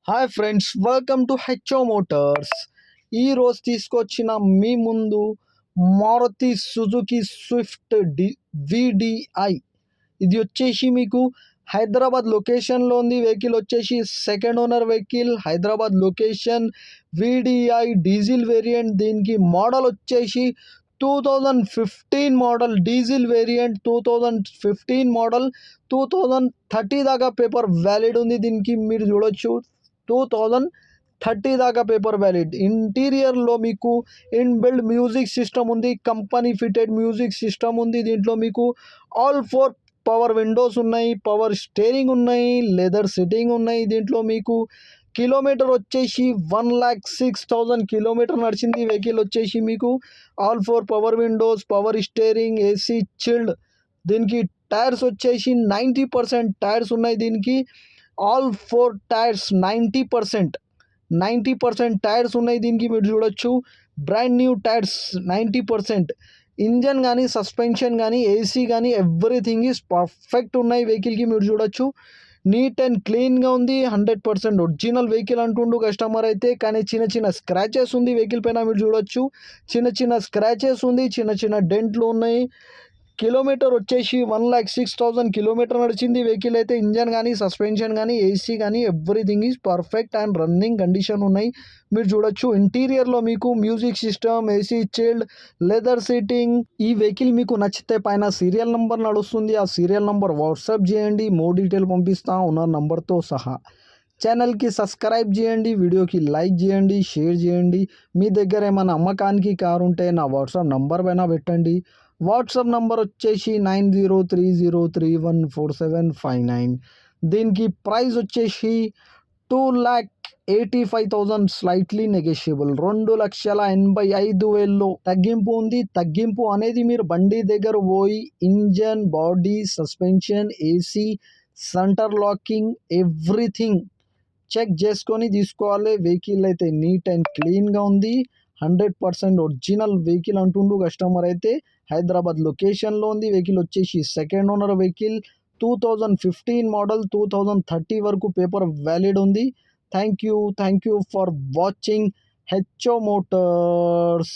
Hi friends, welcome to HO Motors. ఈరోజు తీసుకొచ్చిన మీ ముందు మారుతి సుజుకి స్విఫ్ట్ విడిఐ. ఇది వచ్చేసి మీకు హైదరాబాద్ లొకేషన్లో ఉంది. వెహికల్ వచ్చేసి second owner vehicle, Hyderabad location, VDI diesel variant. దీనికి మోడల్ వచ్చేసి 2015 మోడల్, డీజిల్ వేరియంట్ 2015 మోడల్. 2030 దాకా పేపర్ వ్యాలిడ్ ఉంది. దీనికి మీరు చూడొచ్చు 2030 దాకా పేపర్ వ్యాలిడ్. ఇంటీరియర్లో మీకు ఇన్బిల్డ్ మ్యూజిక్ సిస్టమ్ ఉంది, కంపెనీ ఫిటెడ్ మ్యూజిక్ సిస్టమ్ ఉంది. దీంట్లో మీకు ఆల్ 4 పవర్ విండోస్ ఉన్నాయి, పవర్ స్టీరింగ్ ఉన్నాయి, లెదర్ సిట్టింగ్ ఉన్నాయి. దీంట్లో మీకు కిలోమీటర్ వచ్చేసి 1,06,000 కిలోమీటర్ నడిచింది. వెహికల్ వచ్చేసి మీకు all 4 power Windows, power steering, AC chilled. దీనికి టైర్స్ వచ్చేసి 90% టైర్స్ ఉన్నాయి. దీనికి ఆల్ 4 టైర్స్ 90% టైర్స్ ఉన్నాయి. దీనికి మీరు చూడొచ్చు బ్రాండ్ న్యూ టైర్స్ 90%. ఇంజన్ కానీ, సస్పెన్షన్ కానీ, ఏసీ కానీ ఎవ్రీథింగ్ ఈజ్ పర్ఫెక్ట్ ఉన్నాయి వెహికల్కి. మీరు చూడొచ్చు నీట్ అండ్ క్లీన్గా ఉంది. 100% ఒరిజినల్ వెహికల్ అంటుండు కస్టమర్ అయితే. కానీ చిన్న చిన్న స్క్రాచెస్ ఉంది వెహికల్ పైన. మీరు చూడొచ్చు చిన్న స్క్రాచెస్ ఉంది, చిన్న డెంట్లు ఉన్నాయి. కిలోమీటర్ వచ్చేసి 1,06,000 కిలోమీటర్ నడిచింది వెహికల్ అయితే. ఇంజన్ కానీ, సస్పెన్షన్ కానీ, ఏసీ కానీ everything is perfect and running condition ఉన్నాయి. మీరు చూడొచ్చు ఇంటీరియర్లో మీకు music system, AC chilled, leather seating. ఈ వెహికల్ మీకు నచ్చితే పైన సీరియల్ నెంబర్ నడుస్తుంది, ఆ సీరియల్ నెంబర్ వాట్సాప్ చేయండి, మోర్ డీటెయిల్ పంపిస్తా ఉన్న నెంబర్తో సహా. ఛానల్కి సబ్స్క్రైబ్ చేయండి, వీడియోకి లైక్ చేయండి, షేర్ చేయండి. మీ దగ్గర ఏమైనా అమ్మకానికి కారు ఉంటే నా వాట్సాప్ నంబర్ పైన పెట్టండి. వాట్సాప్ నంబర్ వచ్చేసి 9030314759. దీనికి ప్రైస్ వచ్చేసి 2,85,000 స్లైట్లీ నెగోషియబుల్. 2,85,000 తగ్గింపు ఉంది. తగ్గింపు అనేది మీరు బండి దగ్గర పోయి engine, body, suspension, AC, centre locking everything check చేసుకొని తీసుకోవాలి. వెహికల్ అయితే నీట్ అండ్ క్లీన్గా ఉంది. 100% ఒరిజినల్ వెహికల్ అంటుండు కస్టమర్ అయితే. హైదరాబాద్ లొకేషన్లో ఉంది. వెహికల్ వచ్చేసి సెకండ్ ఓనర్ వెహికల్, 2015 మోడల్, 2030 వరకు పేపర్ వ్యాలిడ్ ఉంది. Thank you for watching HO Motors.